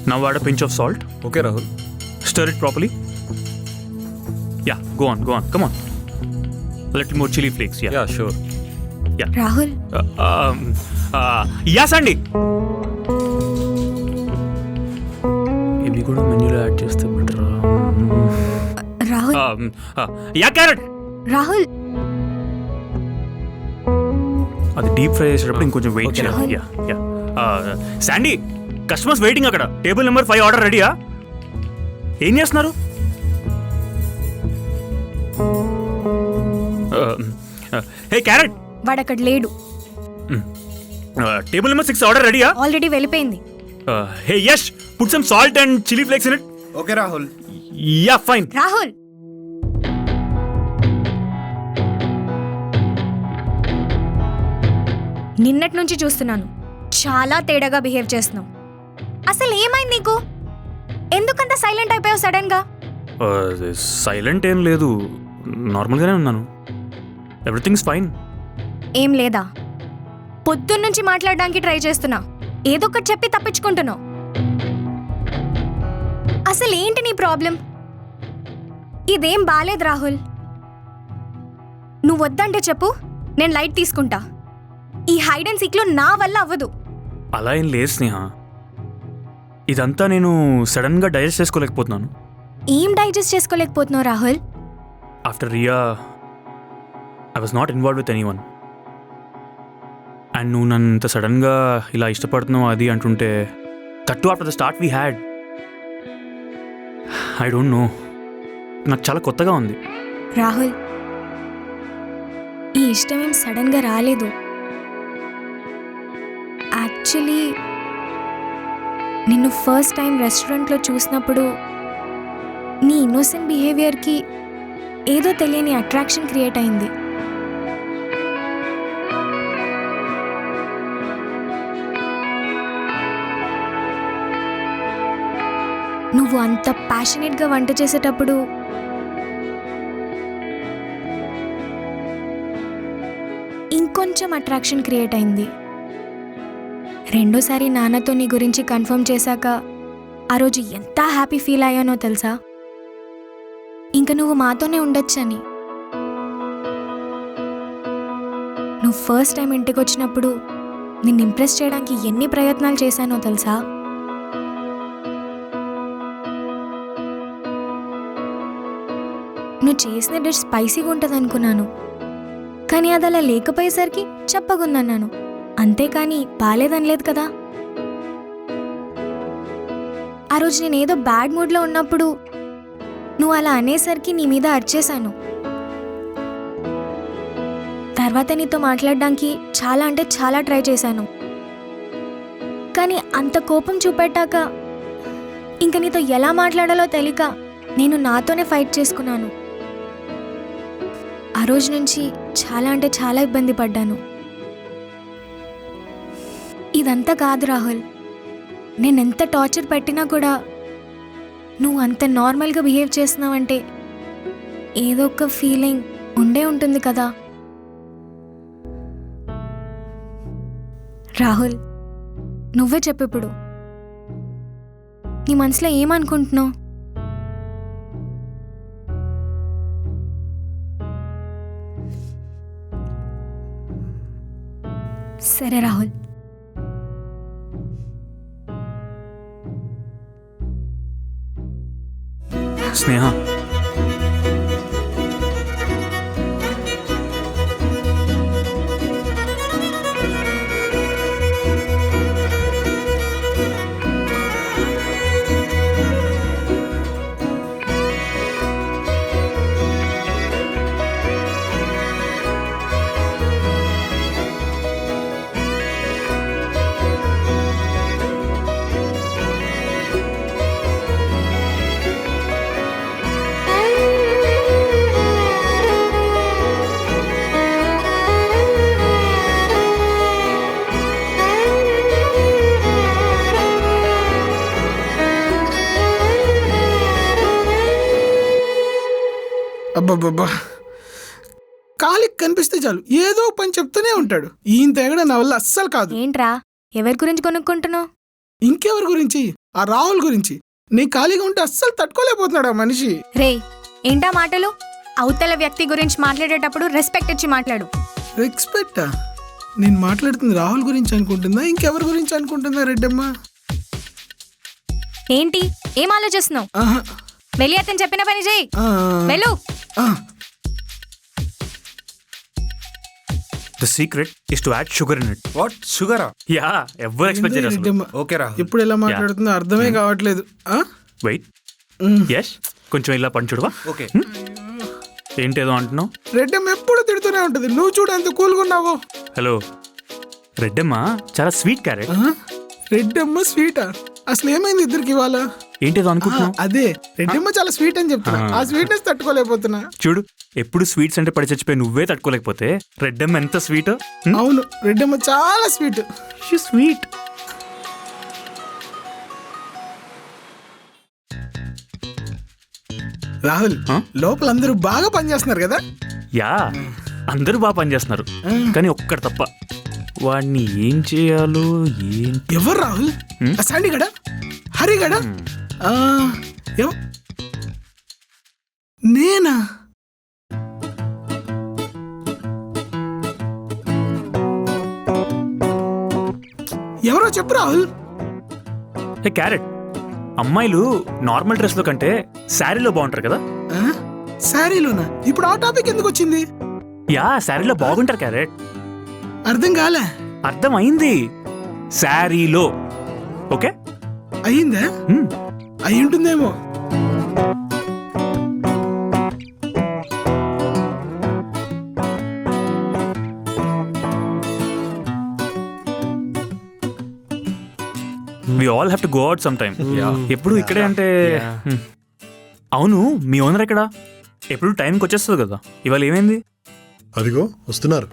Now add a pinch of salt. Okay, Rahul. Stir it properly. Yeah, go on. Come on. A little more chili flakes. Yeah. Yeah, sure. Yeah. Rahul Yes, Andy. ఇవి కూడా మెన్యూలో add చేస్తే better. Rahul yeah carrot. Rahul అది deep fry చేసేటప్పుడు ఇంకొంచెం wait Okay. చేయాలి. Yeah yeah Sandy, customers waiting అక్కడ. Table number 5 order రెడీయా? ఏం చేస్తున్నారు? హే క్యారెట్, వాడు అక్కడ లేడు, టేబుల్ నెంబర్ 6 ఆర్డర్ రెడీయా? ఆల్రెడీ వెళ్ళిపోయింది. Hey Yash, put some salt and chilli flakes in it. Okay, Rahul. Yeah fine. Rahul నిన్నటి నుంచి చూస్తున్నాను, చాలా తేడాగా బిహేవ్ చేస్తున్నావు. అసలు ఏమైంది నీకు? ఎందుకంత సైలెంట్ అయిపోయావు సడన్ గా? సైలెంట్ ఏం లేదు, నార్మల్గానే ఉన్నాను. Everything's fine. ఏం లేదా? పొద్దున్నుంచి మాట్లాడడానికి ట్రై చేస్తున్నా, ఏదో ఒకటి చెప్పి తప్పించుకుంటున్నావు. అసలు ఏంటి నీ ప్రాబ్లం? ఇదేం బాలేదు రాహుల్. నువ్వు వద్దంటే చెప్పు, నేను లైట్ తీసుకుంటా. ఈ హైడ్ అండ్ సీక్లో నా వల్ల అవ్వదు. అలా ఏం లేదు స్నేహ, ఇదంతా నేను సడన్గా డైజెస్ట్ చేసుకోలేకపోతున్నాను. ఏం డైజెస్ట్ చేసుకోలేకపోతున్నావు Rahul? After Riya I was not involve with anyone. And నువ్వు నన్ను ఇంత సడన్గా ఇలా ఇష్టపడుతున్నావు అది అంటుంటే, that after the start we had, I don't know, నాకు చాలా కొత్తగా ఉంది. రాహుల్, ఈ ఇష్టం ఏం సడన్గా రాలేదు. యాక్చువల్లీ నిన్ను ఫస్ట్ టైం రెస్టారెంట్లో చూసినప్పుడు నీ ఇన్నోసెంట్ బిహేవియర్కి ఏదో తెలియని అట్రాక్షన్ క్రియేట్ అయింది. నువ్వు అంత ప్యాషనేట్గా వంట చేసేటప్పుడు ఇంకొంచెం అట్రాక్షన్ క్రియేట్ అయింది. రెండోసారి నాన్నతో నీ గురించి కన్ఫర్మ్ చేశాక ఆ రోజు ఎంత హ్యాపీ ఫీల్ అయ్యానో తెలుసా? ఇంక నువ్వు మాతోనే ఉండొచ్చని. నువ్వు ఫస్ట్ టైం ఇంటికి వచ్చినప్పుడు నిన్ను ఇంప్రెస్ చేయడానికి ఎన్ని ప్రయత్నాలు చేశానో తెలుసా? నువ్వు చేసిన డిష్ స్పైసీగా ఉంటుంది అనుకున్నాను, కానీ అది అలా లేకపోయేసరికి చెప్పగుందన్నాను, అంతేకాని బాలేదనలేదు కదా. ఆ రోజు నేనేదో బ్యాడ్ మూడ్లో ఉన్నప్పుడు నువ్వు అలా అనేసరికి నీ మీద అరిచేశాను. తర్వాత నీతో మాట్లాడడానికి చాలా అంటే చాలా ట్రై చేశాను, కానీ అంత కోపం చూపెట్టాక ఇంక నీతో ఎలా మాట్లాడాలో తెలియక నేను నాతోనే ఫైట్ చేసుకున్నాను. ఆ రోజు నుంచి చాలా అంటే చాలా ఇబ్బంది పడ్డాను. ఇదంతా కాదు రాహుల్, నేనెంత టార్చర్ పెట్టినా కూడా నువ్వు అంత నార్మల్గా బిహేవ్ చేస్తున్నావంటే ఏదో ఒక ఫీలింగ్ ఉండే ఉంటుంది కదా. రాహుల్, నువ్వే చెప్పు ఇప్పుడు, నీ మనసులో ఏమనుకుంటున్నావు? సరే రాహుల్, స్నేహ, అబ్బబ్బబ్బా, కాలికి కనిపిస్తే చాలు ఏదో పని చెప్తూనే ఉంటాడు. ఈయన తెగడ నా వల్ల అస్సలు కాదు. ఏంట్రా, ఎవరి గురించి కొనుక్కుంటున్నావు? ఇంకెవరి గురించి? ఆ రాహుల్ గురించి. నీ ఖాళీగా ఉంటే అస్సలు తట్టుకోలేకపోతున్నాడు ఆ మనిషి. రే ఏంటా మాటలు? అవతల వ్యక్తి గురించి మాట్లాడేటప్పుడు రెస్పెక్ట్ ఇచ్చి మాట్లాడు. రెస్పెక్టా? నేను మాట్లాడుతుంది రాహుల్ గురించి అనుకుంటుందా ఇంకెవరి గురించి అనుకుంటుందా రెడ్డమ్మ? ఏంటి ఏం ఆలోచిస్తున్నావు? ఆహా. వెళ్ళి అతను చెప్పిన పని చేయి. ఆ, వెళ్ళు. ఆ. The secret is to add sugar in it. What షుగరా? యా ఎవరు ఎక్స్పెక్ట్ చేయరు అసలు. రెడ్డమ్మ ఓకే రా. ఎప్పుడు ఎలా మాట్లాడుతుందో అర్థమే కావట్లేదు. ఆ? వెయిట్ ఉమ్. యస్ కొంచెం ఇలా పని చూడవా? ఓకే. ఏంటేదో అంటున్నావు? రెడ్డమ్మ ఎప్పుడు తిడుతూనే ఉంటది. నువ్వు చూడు ఎంత కూల్గున్నావో. హలో, రెడ్డమ్మ చాలా స్వీట్ క్యారెట్. ఆ? రెడ్డమ్మ స్వీటా? అసలు ఏమైంది ఇద్దరికి ఇవాళ? ఏంటేదో అనుకుంటున్నావు? అదే రెడ్డమ్మ చాలా స్వీట్ అని చెప్తున్నా. ఆ స్వీట్నెస్ తట్టుకోలేకపోతున్నా. చూడు, ఎప్పుడు స్వీట్స్ అంటే పడి చచ్చిపోయి నువ్వే తట్టుకోలేకపోతే రెడ్డమ్మ ఎంత స్వీట్. అవును రెడ్డమ్మ చాలా స్వీట్. స్వీట్. రాహుల్ లోపల అందరూ బాగా పనిచేస్తున్నారు కదా? యా అందరూ బాగా పనిచేస్తున్నారు, కానీ ఒక్కటి తప్ప. వాడిని ఏం చేయాలో ఏం. ఎవరు రాహుల్? ఆ శాండీ గడా? హరి గడా? ఆ, నేనా? ఎవరో చెప్పు రాహుల్. హే క్యారెట్, అమ్మాయిలు నార్మల్ డ్రెస్ లో కంటే శారీలో బాగుంటారు కదా? ఆ? శారీలోనా? ఇప్పుడు ఆ టాపిక్ ఎందుకు వచ్చింది? యా శారీలో బాగుంటారు క్యారెట్. అర్థం కాలే. అర్థమైంది, శారీలో. ఓకే అయ్యిందా? అయి ఉంటుందేమో. We all have to go out some time. ఎప్పుడు ఇక్కడే అంటే అవును, మీ ఓనర్ ఎక్కడా? ఎప్పుడు టైంకి వచ్చేస్తుంది కదా, ఇవాళ ఏమైంది? అదిగో వస్తున్నారు.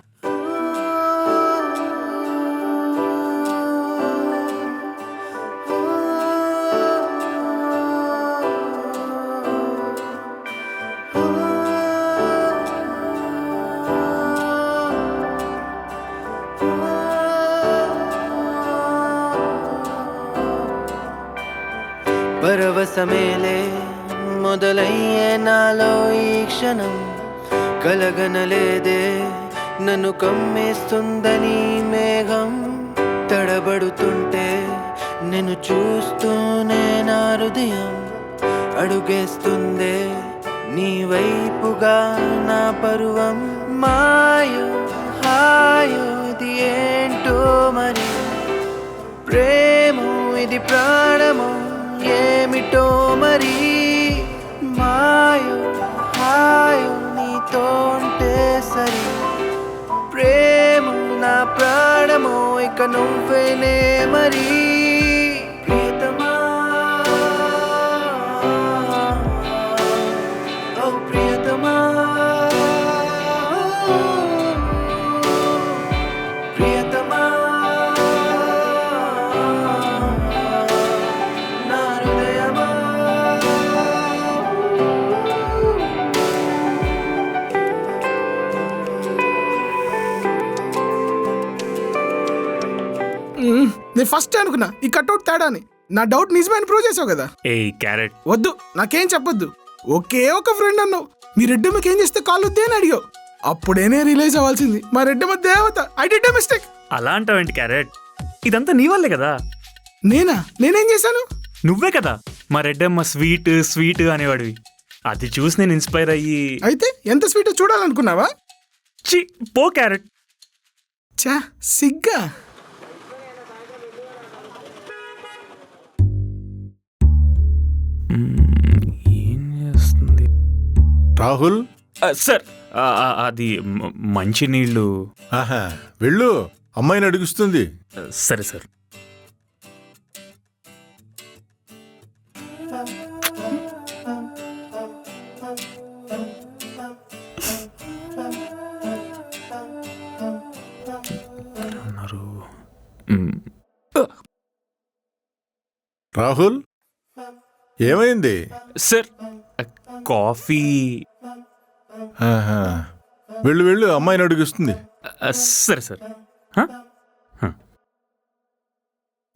పరవశమేలే మొదలయ్యే నాలో ఈ క్షణం, కలగనలేదే నన్ను కమ్మేస్తుందని మేఘం, తడబడుతుంటే నేను చూస్తూనే నా హృదయం అడుగేస్తుందే నీ వైపుగా నా పరువం. మాయో హాయో ఇది ఏంటో మరి, ప్రేమో ఇది ప్రాణమో ఏమిటో మరి, మాయో హాయో నీతోంటే సరి, ప్రేమ నా ప్రాణమో ఇక నువ్వేనే మరి. ప్రియతమా ఓ ప్రియతమా, ప్రియతమా నా హృదయమా. నేను ఫస్ట్ అనుకున్నా ఈ కట్అవుట్ తేడా అని. నా డౌట్ నిజమైన ప్రూవ్ చేసావు కదా. ఏ క్యారెట్, వద్దు నాకేం చెప్పొద్దు. ఒకే ఒక ఫ్రెండ్ అన్నావు. మీ రెడ్డమ్మకి ఏం చేస్తే కాలు వద్దే అని అడిగావు. అప్పుడేనే రిలైజ్ అవ్వాల్సింది మా రెడ్డమ్మ దేవత. I did a mistake. అలా అంటావేంటి క్యారెట్? ఇదంతా నీ వల్లే కదా. నేనేం చేశాను? నువ్వే కదా మా రెడ్డమ్మ స్వీట్ స్వీట్ అనేవాడివి. అది చూసి నేను ఇన్స్పైర్ అయ్యి. అయితే ఎంత స్వీట్ చూడాలనుకున్నావా? చి పో క్యారెట్. చా సిగ్గా. ఏం చేస్తుంది రాహుల్, సార్? అది మంచి నీళ్ళు. ఆహా వెళ్ళు, అమ్మాయిని అడుగుస్తుంది. సరే సార్. రాహుల్ ఏమైంది? Sir coffee. ఆహా వెళ్ళు వెళ్ళు, అమ్మాయిని అడుగుస్తుంది. సరే సార్.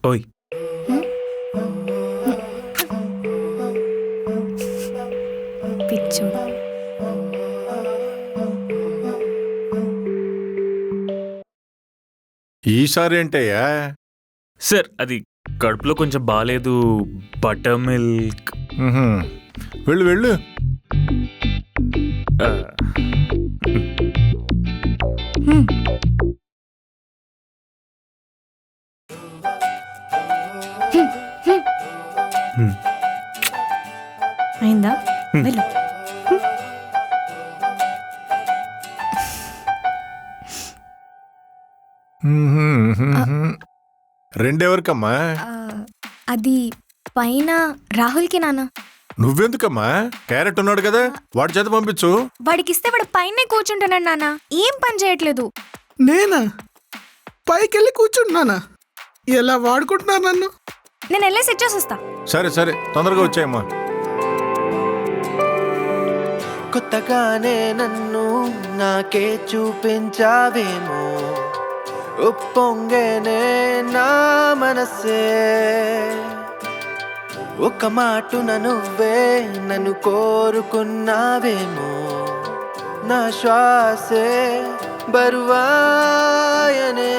ఓయ్ ఈసారి ఏంటయ్యా? సార్ అది కడుపులో కొంచెం బాగాలేదు, బటర్ మిల్క్. ఉహుం. వెళ్ళు వెళ్ళు. అయిందా? వెళ్ళు. రెండెవరికమ్మా? ఆ, అది పైన రాహుల్కి నాన్న. నువ్వెందుకమ్మా? క్యారెట్ ఉన్నాడు కదా, వాడి చేత పంపించు. వాడికిస్తే వాడు పైనే కూర్చుంటున్నాడు నాన్న, ఏం పని చేయట్లేదు. నేనా పైకెళ్ళి కూర్చుంటున్నానా? ఎలా వాడుకుంటున్నారు నన్ను? నేను వెళ్ళేసి ఇచ్చేసి వస్తా. సరే సరే, తొందరగా వచ్చాయమ్మా. కొత్తగానే నన్ను నాకే చూపించావేమో, ఉప్పొంగేనే నా మనసే. ఒక మాటున నువ్వే నన్ను కోరుకున్నావేమో, నా శ్వాసే బరువాయనే.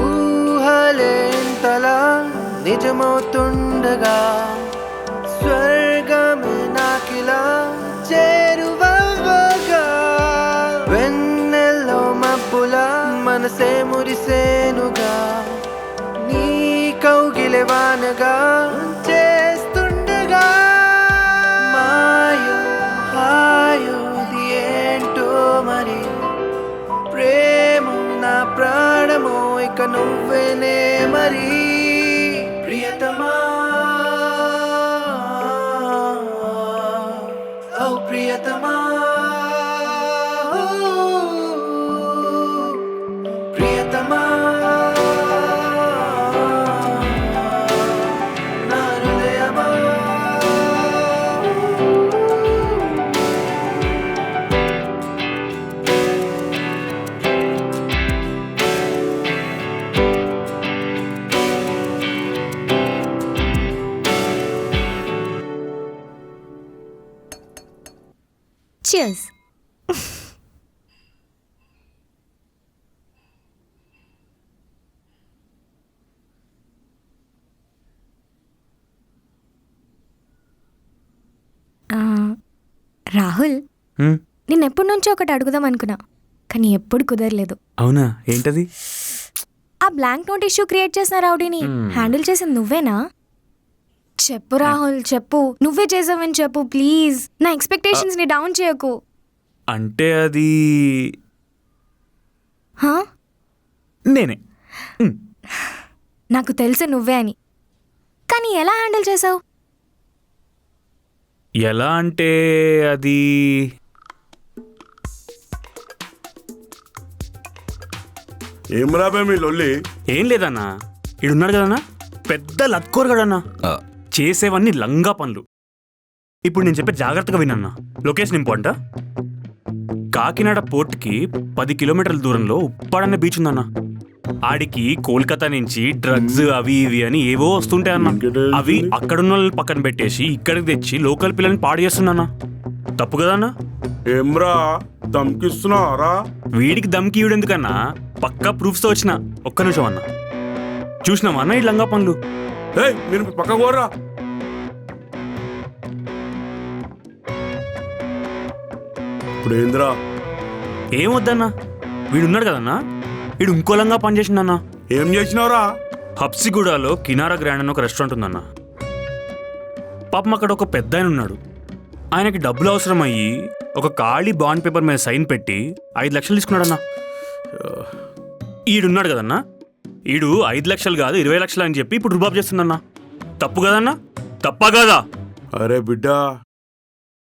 ఊహలేంతలా నిజమవుతుండగా, స్వర్గమే నాకిలా చేరువగా. వెన్నెల్లో మబ్బులా మనసే మురిసేనుగా, నీ కౌగిలే వానగా చేస్తుండగా. మాయో హాయో ఇది ఏంటో మరి, ప్రేమో నా ప్రాణమో ఇక నువ్వేనే మరి. ప్రియతమా ఓ ప్రియతమా, ప్రియతమా నా హృదయమా. Cheers. రాహుల్, నేను ఎప్పటి నుంచో ఒకటి అడుగుదాం అనుకున్నా, కానీ ఎప్పుడు కుదరలేదు. అవునా? ఏంటది? ఆ బ్లాంక్ నోట్ ఇష్యూ క్రియేట్ చేసిన రౌడీని హ్యాండిల్ చేసింది నువ్వేనా? చెప్పు రాహుల్, చెప్పు. నువ్వే చేసావని చెప్పు ప్లీజ్. నా ఎక్స్పెక్టేషన్స్ ని డౌన్ చేయకు. అంటే అది హా? నేనే. నాకు తెలుసు నువ్వే అని, కానీ ఎలా హ్యాండిల్ చేసావు? ఎలా అంటే అది ఏం రాబే మీ లొల్లి? ఏం లేదన్నా, ఈడున్నాడు కదన్నా పెద్ద లత్కోరగాడన్నా, చేసేవన్నీ లంగా పనులు. ఇప్పుడు నేను చెప్పే జాగ్రత్తగా వినన్నా. లొకేషన్ ఇంపార్టెంటా? కాకినాడ పోర్ట్కి 10 కిలోమీటర్ల దూరంలో ఉప్పాడన్న బీచ్ ఉందన్న. ఆడికి కోల్కతా నుంచి డ్రగ్స్ అవి ఇవి అని ఏవో వస్తుంటాయి అన్న. అవి అక్కడున్న వాళ్ళని పక్కన పెట్టేసి ఇక్కడికి తెచ్చి లోకల్ పిల్లల్ని పాడు చేస్తున్నా. తప్పు కదన్నా? ఏమ్రా దమ్కిస్తున్నారా? వీడికి దమ్కి ఇవ్వడెందుకన్నా, పక్కా ప్రూఫ్స్తో వచ్చిన. ఒక్క నిమిషం అన్న, చూసినావా అన్న ఈ లంగా పనులు? ఏయ్ మీరు పక్క పోరా. ఇప్పుడు ఏంద్రా? ఏం వద్దన్నా, వీడున్నాడు కదన్నా, వీడు ఇంకో లంగా పని చేసిండన్నా. ఏం చేసినావురా? హబ్సిగూడలో కినారా గ్రాండ్ అని ఒక రెస్టారెంట్ ఉందన్న. పాపం అక్కడ ఒక పెద్ద ఆయన ఉన్నాడు. ఆయనకి డబ్బులు అవసరం అయ్యి ఒక ఖాళీ బాండ్ పేపర్ మీద సైన్ పెట్టి 5 లక్షలు తీసుకున్నాడన్నా. ఈడున్నాడు కదన్నా, ఈడు 5 లక్షలు కాదు 20 లక్షలు అని చెప్పి ఇప్పుడు రుబాబు చేస్తుందన్నా. తప్పు కదన్నా? తప్పా కాదా? అరే బిడ్డ,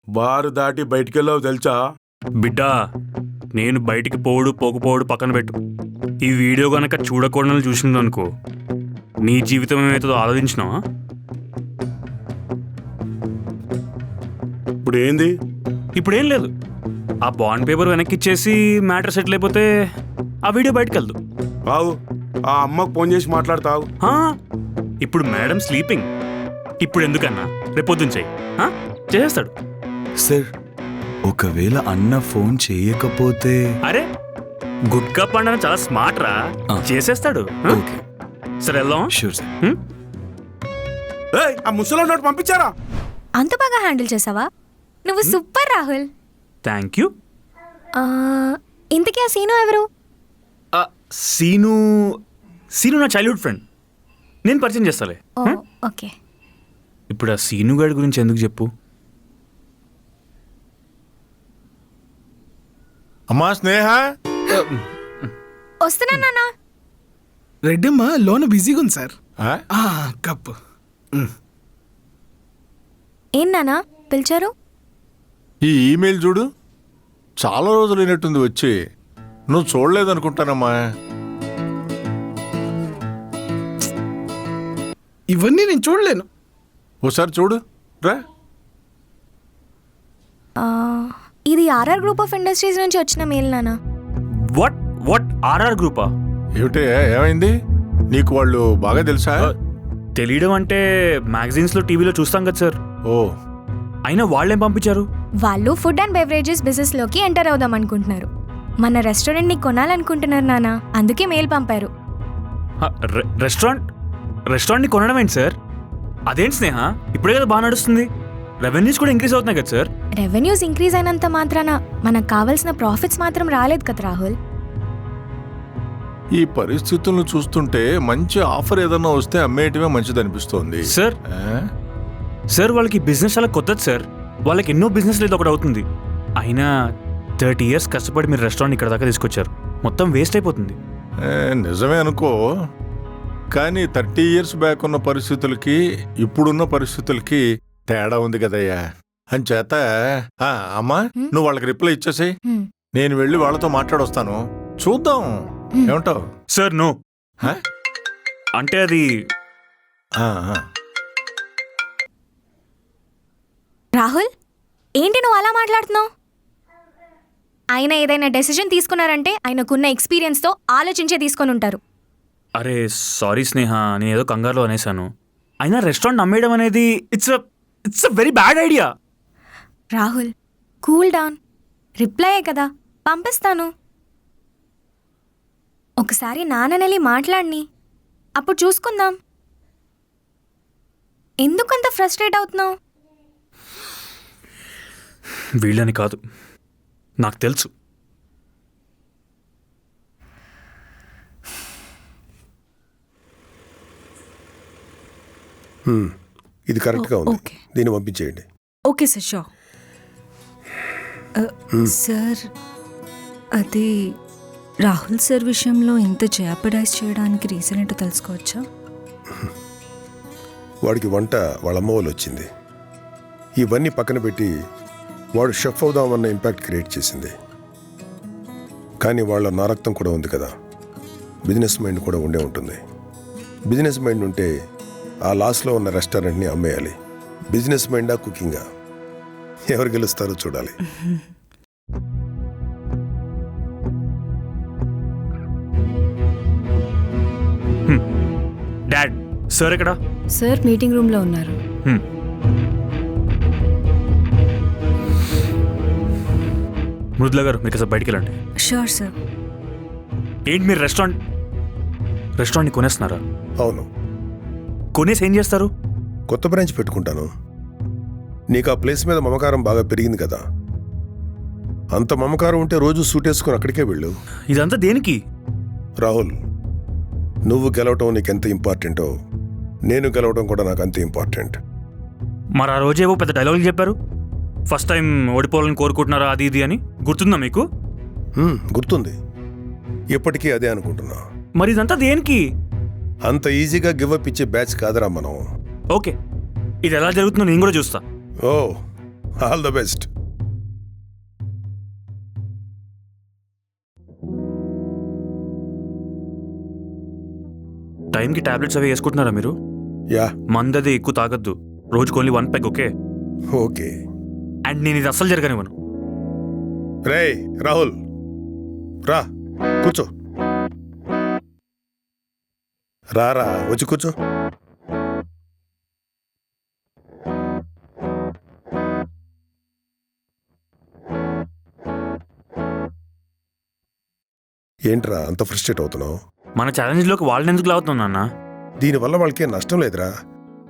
బారు దాటి బయటికెళ్ళావు తెలుసా? బిడ్డా, నేను బయటికి పోకపోవడు పక్కన పెట్టు. ఈ వీడియో గనక చూడకూడదని చూసిందనుకో, నీ జీవితం ఏమవుతుందో ఆలోచించినావా? ఇప్పుడు ఏంది? ఇప్పుడేం లేదు, ఆ బాండ్ పేపర్ వెనక్కి ఇచ్చేసి మ్యాటర్ సెటిల్ అయిపోతే ఆ వీడియో బయటకు వెళ్దు. బావు, ఆ అమ్మకు ఫోన్ చేసి మాట్లాడతావు. ఇప్పుడు మేడం స్లీపింగ్. ఇప్పుడు ఎందుకన్నా, రేపొద్దున చెయ్యి, చేసేస్తాడు. సార్, ఒకవేళ అన్న ఫోన్ చేయకపోతే? అరే గుట్కా పండుగ చాలా స్మార్ట్ రా, చేసేస్తాడు. ఆ? ఓకే సరే వెళ్దాం. Sure sir. హ్మ్? ఏయ్, ఆ ముసలో నోట్ పంపించారా? అంత బాగా హ్యాండిల్ చేసావా? నువ్వు సూపర్ రాహుల్. Thank you. ఆ, ఇంతకీ ఆ సీను ఎవరు? సీను సీను నా చైల్డ్హుడ్ ఫ్రెండ్, నేను పరిచయం చేస్తాలే. ఓ హ్మ్? ఓకే. ఇప్పుడు ఆ సీను గారి గురించి ఎందుకు చెప్పు? అమ్మా స్నేహ, వస్తున్నా నాన్న. రెడ్డమ్మ లోన బిజీగా ఉంది సార్. ఆ? కప్పు. ఏం నాన్న పిలిచారు? ఈ ఈమెయిల్ చూడు, చాలా రోజులు అయినట్టుంది వచ్చి. నువ్వు చూడలేదనుకుంటానమ్మా. ఇవన్నీ నేను చూడలేను. ఓసారి చూడు రా. ఆ, ఇది ఆర్ఆర్ గ్రూప్ ఆఫ్ ఇండస్ట్రీస్ నుంచి వచ్చిన మెయిల్ నాన్న. వాట్ వాట్ ఆర్ఆర్ గ్రూపా? ఏమిటే, ఏమైంది? నీకు వాళ్ళు బాగా తెలుసా? తెలియడం అంటే మ్యాగజైన్స్లో టీవీలో చూస్తాం కదా సార్. ఓ, అయినా వాళ్ళేం పంపించారు? వాళ్ళు ఫుడ్ అండ్ బెవరేజెస్ బిజినెస్లోకి ఎంటర్ అవుదాం అనుకుంటున్నారు. మన రెస్టారెంట్ని కొనాలనుకుంటున్నారు నాన్న, అందుకే మెయిల్ పంపారు. రెస్టారెంట్ని కొనడం ఏంటి సార్? అదేంటి స్నేహ, ఇప్పుడే కదా బాగా నడుస్తుంది, రెవెన్యూస్ కూడా ఇంక్రీజ్ అవుతున్నాయి కదా సార్. రెవెన్యూస్ ఇంక్రీజ్ అయినంత మాత్రాన మనకు కావాల్సిన ప్రాఫిట్స్ మాత్రం రాలేదు కదా రాహుల్. ఈ పరిస్థితులను చూస్తుంటే మంచి ఆఫర్ ఏదన్నా వస్తే అమ్మేయటమే మంచిది అనిపిస్తోంది. సార్ సార్ వాళ్ళకి బిజినెస్ చాలా కొత్తది సార్, వాళ్ళకి ఎన్నో బిజినెస్ లేదు ఒకటి అవుతుంది. అయినా 30 years కష్టపడి మీరు రెస్టారెంట్ ఇక్కడ దాకా తీసుకొచ్చారు, మొత్తం వేస్ట్ అయిపోతుంది. నిజమే అనుకో, కానీ 30 years బ్యాక్ ఉన్న పరిస్థితులకి ఇప్పుడున్న పరిస్థితులకి తేడా ఉంది కదయ్యా. అంచేత అమ్మా, నువ్వు వాళ్ళకి రిప్లై ఇచ్చేసి నేను వెళ్ళి వాళ్ళతో మాట్లాడొస్తాను, చూద్దాం ఏమంటావు. సార్ నో, హ? అంటే అది ఆ, ఆ. రాహుల్, ఏంటి నువ్వు అలా మాట్లాడుతున్నావు? ఆయన ఏదైనా డెసిజన్ తీసుకున్నారంటే ఆయనకున్న ఎక్స్పీరియన్స్తో ఆలోచించే తీసుకొని ఉంటారు. అరే సారీ స్నేహ, నేను ఏదో కంగారులో అనేసాను. అయినా రెస్టారెంట్ అమ్మేయడం అనేది it's a very bad idea. Rahul cool down, reply కదా పంపిస్తాను. ఒకసారి నాన్ననెళ్ళి మాట్లాడిని, అప్పుడు చూసుకుందాం. ఎందుకంత ఫ్రస్ట్రేట్ అవుతున్నావు? వీళ్ళని కాదు, నాకు తెలుసు. ఇది కరెక్ట్గా ఉంది, ఓకే. దీన్ని పంపించేయండి. Okay sir, sure. సార్, అది రాహుల్ సార్ విషయంలో ఇంత జయాపడైజ్ చేయడానికి రీజన్ ఏంటో తెలుసుకోవచ్చా? వాడికి వంట వాళ్ళ అమ్మ వాళ్ళు వచ్చింది. ఇవన్నీ పక్కన పెట్టి వాడు షెఫ్ అవుదామన్న ఇంపాక్ట్ క్రియేట్ చేసింది. కానీ వాళ్ళ నా రక్తం కూడా ఉంది కదా, బిజినెస్ మైండ్ కూడా ఉండే ఉంటుంది. బిజినెస్ మైండ్ ఉంటే ఆ లాస్లో ఉన్న రెస్టారెంట్ని అమ్మేయాలి. బిజినెస్ మైండా కుకింగా, ఎవరు గెలుస్తారో చూడాలి. డాడ్, సార్ ఎక్కడ? సార్ మీటింగ్ రూమ్లో ఉన్నారు. మృదుల గారు, మీరు కాస్త బయటికి వెళ్ళండి. Sure sir. ఏంటి మీరు రెస్టారెంట్ని కొనేస్తున్నారా? అవును, కొనేసి ఏం చేస్తారు? కొత్త బ్రాంచ్ పెట్టుకుంటాను. నీకు ఆ ప్లేస్ మీద మమకారం బాగా పెరిగింది కదా, అంత మమకారం ఉంటే రోజు సూట్ వేసుకుని అక్కడికే వెళ్ళు. ఇదంతా దేనికి? రాహుల్, నువ్వు గెలవటం నీకెంత ఇంపార్టెంటో నేను గెలవడం కూడా నాకు అంతే ఇంపార్టెంట్. మరి ఆ రోజేవో పెద్ద డైలాగులు చెప్పారు, ఫస్ట్ టైం ఓడిపోవాలని కోరుకుంటున్నారా అది ఇది అని, గుర్తుందా మీకు? గుర్తుంది, ఇప్పటికీ అదే అనుకుంటున్నా. మరి ఇదంతా దేనికి? అంత ఈజీగా గివ్ అప్ ఇచ్చే బ్యాచ్ కాదురా మనం. ఓకే, ఇది ఎలా జరుగుతుందో నేను కూడా చూస్తా. ఓ, ఆల్ ద బెస్ట్. టైంకి టాబ్లెట్స్ అవి వేసుకుంటున్నారా మీరు? యా, మందది ఎక్కువ తాగొద్దు, రోజుకి only 1 peg, okay? Okay. And నేను ఇది అస్సలు జరగనివ్వను. రేయ్ రాహుల్, రా కూర్చో. రారా, వచ్చి కూర్చో. ఏంట్రా అంత ఫ్రస్ట్రేట్ అవుతున్నావు? మన ఛాలెంజ్లోకి వాళ్ళని ఎందుకు లాగుతున్నావు నాన్న? దీనివల్ల వాళ్ళకి నష్టం లేదురా,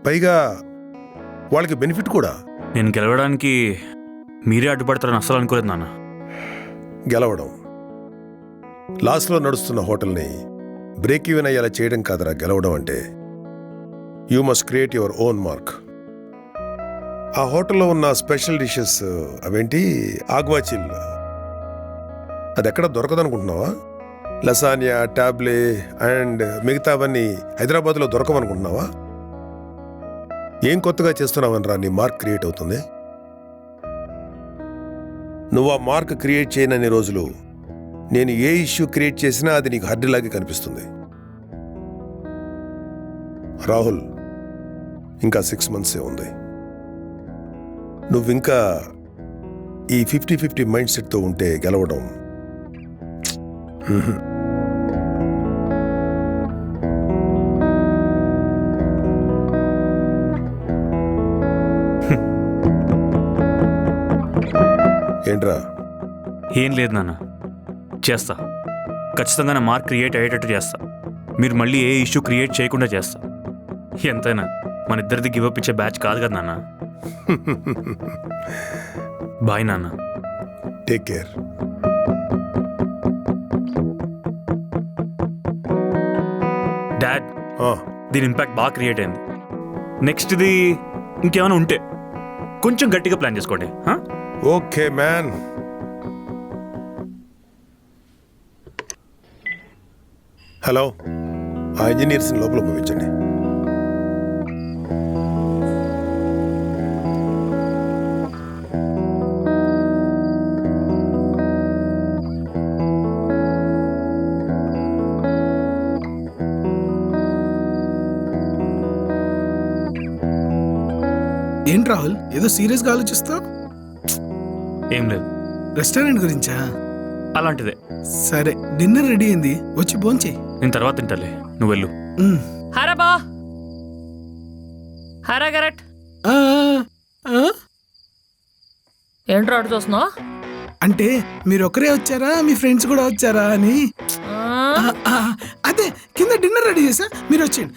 పైగా వాళ్ళకి బెనిఫిట్ కూడా. నేను గెలవడానికి మీరే అడ్డుపడతారని అస్సలు అనుకోలేదు నాన్న. గెలవడం, లాస్లో నడుస్తున్న హోటల్ని బ్రేక్ ఈవెన్ అయ్యేలా చేయడం కాదురా గెలవడం అంటే. You must create your own mark. ఆ హోటల్లో ఉన్న స్పెషల్ డిషెస్ అవేంటి, ఆగ్వాచిల్, అది ఎక్కడ దొరకదనుకుంటున్నావా? లసానియా, టాబ్లే అండ్ మిగతావన్నీ హైదరాబాద్లో దొరకవనుకుంటున్నావా? ఏం కొత్తగా చేస్తున్నావనరా నీ మార్క్ క్రియేట్ అవుతుంది? నువ్వు ఆ మార్క్ క్రియేట్ చేయనన్ని రోజులు నేను ఏ ఇష్యూ క్రియేట్ చేసినా అది నీకు హర్డిలాగే కనిపిస్తుంది. రాహుల్, ఇంకా 6 monthsే ఉంది. నువ్వింకా ఈ 50-50 మైండ్ సెట్తో ఉంటే గెలవడం ఏంట్రా? ఏం లేదు నాన్న, చేస్తా. ఖచ్చితంగా నా మార్క్ క్రియేట్ అయ్యేటట్టు చేస్తా. మీరు మళ్ళీ ఏ ఇష్యూ క్రియేట్ చేయకుండా చేస్తా. ఎంతైనా మన ఇద్దరిది గివప్ ఇచ్చే బ్యాచ్ కాదు కదా నాన్న. బాయ్ నాన్న. Take care. డాడ్, దీని ఇంపాక్ట్ బాగా క్రియేట్ అయింది. నెక్స్ట్ ఇది ఇంకేమైనా ఉంటే కొంచెం గట్టిగా ప్లాన్ చేసుకోండి. Okay man. హలో, ఆ ఇంజనీర్స్ని లోపల పంపించండి. ఏంటి రాహుల్, ఏదో సీరియస్గా ఆలోచిస్తావు? ఏం లేదు, రెస్టారెంట్ గురించా? అలాంటిదే. సరే, డిన్నర్ రెడీ అయింది, వచ్చి భోంచేయి. నేను తర్వాత తింటాలే, నువ్వు వెళ్ళు. హరబా హరా గరట్ ఏంట్రా అటు చూస్తున్నావు? అంటే మీరు ఒకరే వచ్చారా, మీ ఫ్రెండ్స్ కూడా వచ్చారా అని. అదే కింద డిన్నర్ రెడీ చేసా, మీరు వచ్చేయండి.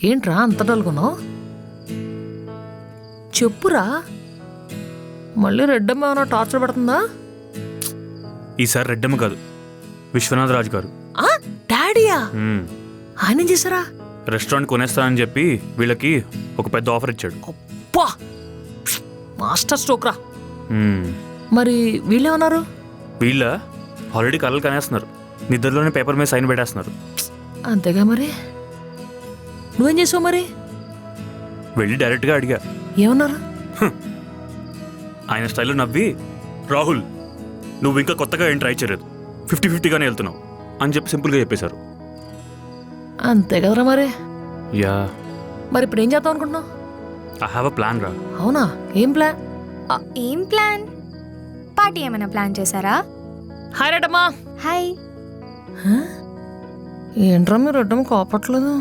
ఏంట్రా అంత డల్గున్నావు? చెప్పురా, మళ్ళీ రెడ్డమ్మ ఏమైనా టార్చర్ పెడుతుందా? ఈసారి రెడ్డమ్మ కాదు, విశ్వనాథ్ రాజు గారు. డాడీయా? ఆయన ఏం చేశారా? రెస్టారెంట్ కొనేస్తానని చెప్పి వీళ్ళకి ఒక పెద్ద ఆఫర్ ఇచ్చాడు. అబ్బా, మాస్టర్ స్ట్రోక్ రా. మరి వీళ్ళేమన్నారు? వీళ్ళ ఆల్రెడీ కలలు కనేస్తున్నారు, నిద్రలోనే పేపర్ మీద సైన్ పెట్టేస్తున్నారు. అంతేగా, మరి నువ్వేం చేసావు? మరి వెళ్ళి డైరెక్ట్గా అడిగా. ఏమన్నారు? ఆయన స్టైల్లో నవ్వి, రాహుల్ నువ్వు ఇంకా కొత్తగా ఏం ట్రై చేయలేదు, 50-50గానే వెళ్తున్నావు అని చెప్పి సింపుల్గా చెప్పేశారు. అంతే కదరా మరి. యా. మరి ఇప్పుడు ఏం చేద్దాం అనుకుంటున్నావు? ఐ హావ్ అ ప్లాన్ రా. అవునా? ఏం ప్లాన్? ఏం ప్లాన్? పార్టీ ఏమైనా ప్లాన్ చేశారా? హాయ్ రెడ్డమ్మా. హాయ్. ఏంట్రా మీరు రెడ్డమ్మ కోపట్లేదు?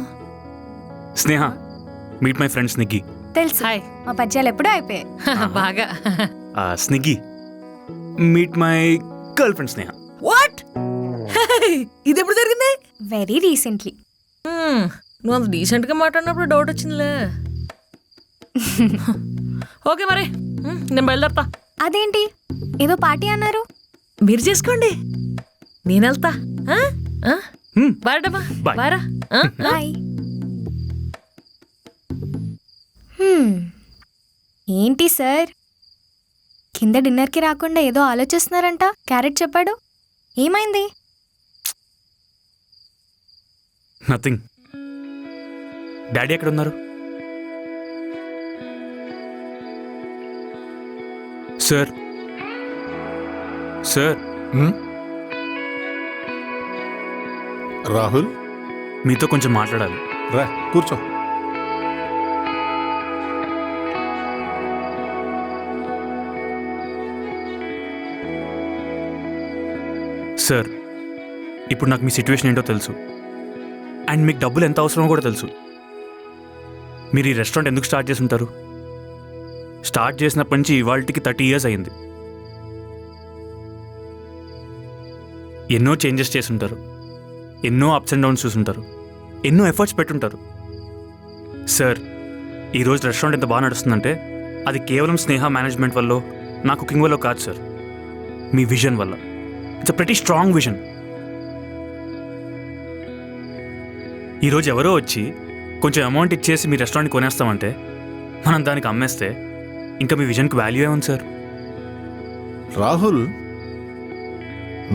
Sneha, meet my friend Sniggi. తెలుసు, హాయ్. మా పరిచయాలు ఎప్పుడూ అయిపోయాయి. బాగా. Sniggi, meet my girl friend Sneha. What? ఇది ఎప్పుడు జరిగింది? Very recently. నువ్వు అంత డీసెంట్గా మాట్లాడినప్పుడు డౌట్ వచ్చిందిలే. ఓకే మరి నేను బయలుదేరతా. అదేంటి ఏదో పార్టీ అన్నారు? మీరు చేసుకోండి, నేను వెళ్తా. బాయ్ రెడ్డమ్మా. బాయ్ రా. బాయ్. ఏంటి సార్, కింద డిన్నర్కి రాకుండా ఏదో ఆలోచిస్తున్నారంట? క్యారెట్ చెప్పాడు, ఏమైంది? నథింగ్. డాడీ ఎక్కడ ఉన్నారు? Sir, sir. రాహుల్, మీతో కొంచెం మాట్లాడాలి. రా కూర్చో. సార్, ఇప్పుడు నాకు మీ సిచ్యువేషన్ ఏంటో తెలుసు, అండ్ మీకు డబ్బులు ఎంత అవసరమో కూడా తెలుసు. మీరు ఈ రెస్టారెంట్ ఎందుకు స్టార్ట్ చేసి ఉంటారు? స్టార్ట్ చేసినప్పటి నుంచి ఇవాళకి 30 years అయింది. ఎన్నో చేంజెస్ చేసుంటారు, ఎన్నో అప్స్ అండ్ డౌన్స్ చూసుంటారు, ఎన్నో ఎఫర్ట్స్ పెట్టుంటారు. సార్, ఈరోజు రెస్టారెంట్ ఎంత బాగా నడుస్తుందంటే అది కేవలం స్నేహ మేనేజ్మెంట్ వల్ల, నా కుకింగ్ వల్ల కాదు సార్, మీ విజన్ వల్ల. It's a pretty strong vision. ఈరోజు ఎవరో వచ్చి కొంచెం అమౌంట్ ఇచ్చేసి మీ రెస్టారెంట్ కొనేస్తామంటే మనం దానికి అమ్మేస్తే ఇంకా మీ విజన్కి వాల్యూ ఏముంది సార్? రాహుల్,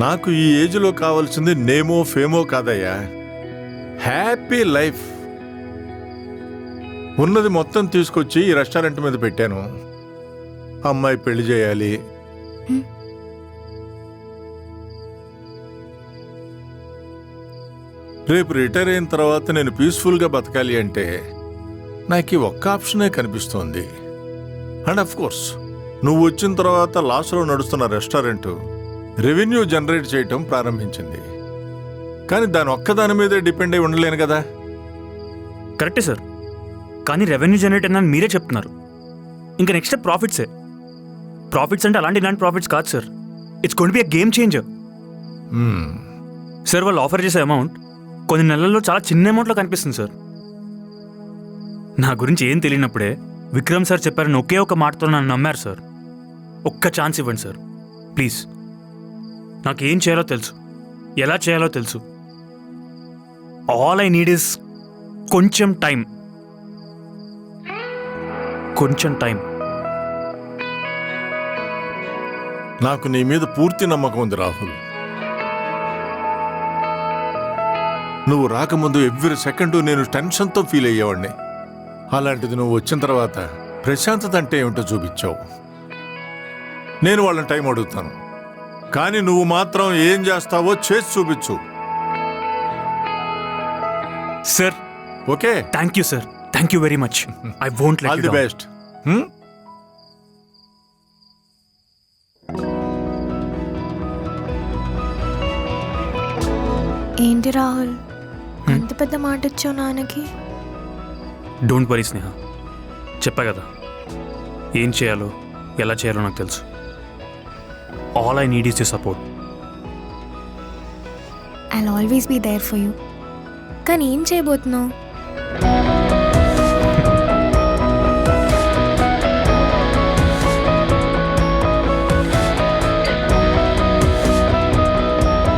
నాకు ఈ ఏజ్లో కావాల్సింది నేమో ఫేమో కాదయ్యా, హ్యాపీ లైఫ్. ఉన్నది మొత్తం తీసుకొచ్చి ఈ రెస్టారెంట్ మీద పెట్టాను. అమ్మాయి పెళ్లి చేయాలి, రేపు రిటైర్ అయిన తర్వాత నేను పీస్ఫుల్గా బతకాలి అంటే నాకు ఈ ఒక్క ఆప్షనే కనిపిస్తోంది. అండ్ అఫ్ కోర్స్ నువ్వు వచ్చిన తర్వాత లాస్లో నడుస్తున్న రెస్టారెంట్ రెవెన్యూ జనరేట్ చేయటం ప్రారంభించింది. కానీ దాని ఒక్కదాని మీదే డిపెండ్ అయి ఉండలేను కదా. కరెక్టే సార్, కానీ రెవెన్యూ జనరేట్ అన్నది మీరే చెప్తున్నారు. ఇంకా నెక్స్ట్ ప్రాఫిట్సే. ప్రాఫిట్స్ అంటే అలాంటి ఇలాంటి ప్రాఫిట్స్ కాదు sir, it's going to be a game changer. Sir, వాళ్ళు ఆఫర్ చేసే అమౌంట్ కొన్ని నెలల్లో చాలా చిన్న అమౌంట్లో కనిపిస్తుంది సార్. నా గురించి ఏం తెలియనప్పుడే విక్రమ్ సార్ చెప్పారని ఒకే ఒక మాటతో నన్ను నమ్మారు సార్. ఒక్క ఛాన్స్ ఇవ్వండి సార్ ప్లీజ్. నాకు ఏం చేయాలో తెలుసు, ఎలా చేయాలో తెలుసు. ఆల్ ఐ నీడ్ ఇస్ కొంచెం టైం. కొంచెం టైం. నాకు నీ మీద పూర్తి నమ్మకం ఉంది రాహుల్. నువ్వు రాకముందు ఎవ్రీ సెకండ్ నేను టెన్షన్తో ఫీల్ అయ్యేవాడిని. అలాంటిది నువ్వు వచ్చిన తర్వాత ప్రశాంతత అంటే ఏమిటో చూపించావు. నేను వాళ్ళని టైం అడుగుతాను, కానీ నువ్వు మాత్రం ఏం చేస్తావో చేసి చూపించు. Sir, okay? Thank you sir, thank you very much. I won't all the best. ఏంటి రాహుల్, అంత పెద్ద మాట ఇచ్చావు నాన్నకి? డోంట్ వరీ స్నేహ, చెప్పా కదా ఏం చేయాలో ఎలా చేయాలో నాకు తెలుసు. All I need is your support. I'll always be there for you. కానీ ఏం చేయబోతున్నావు?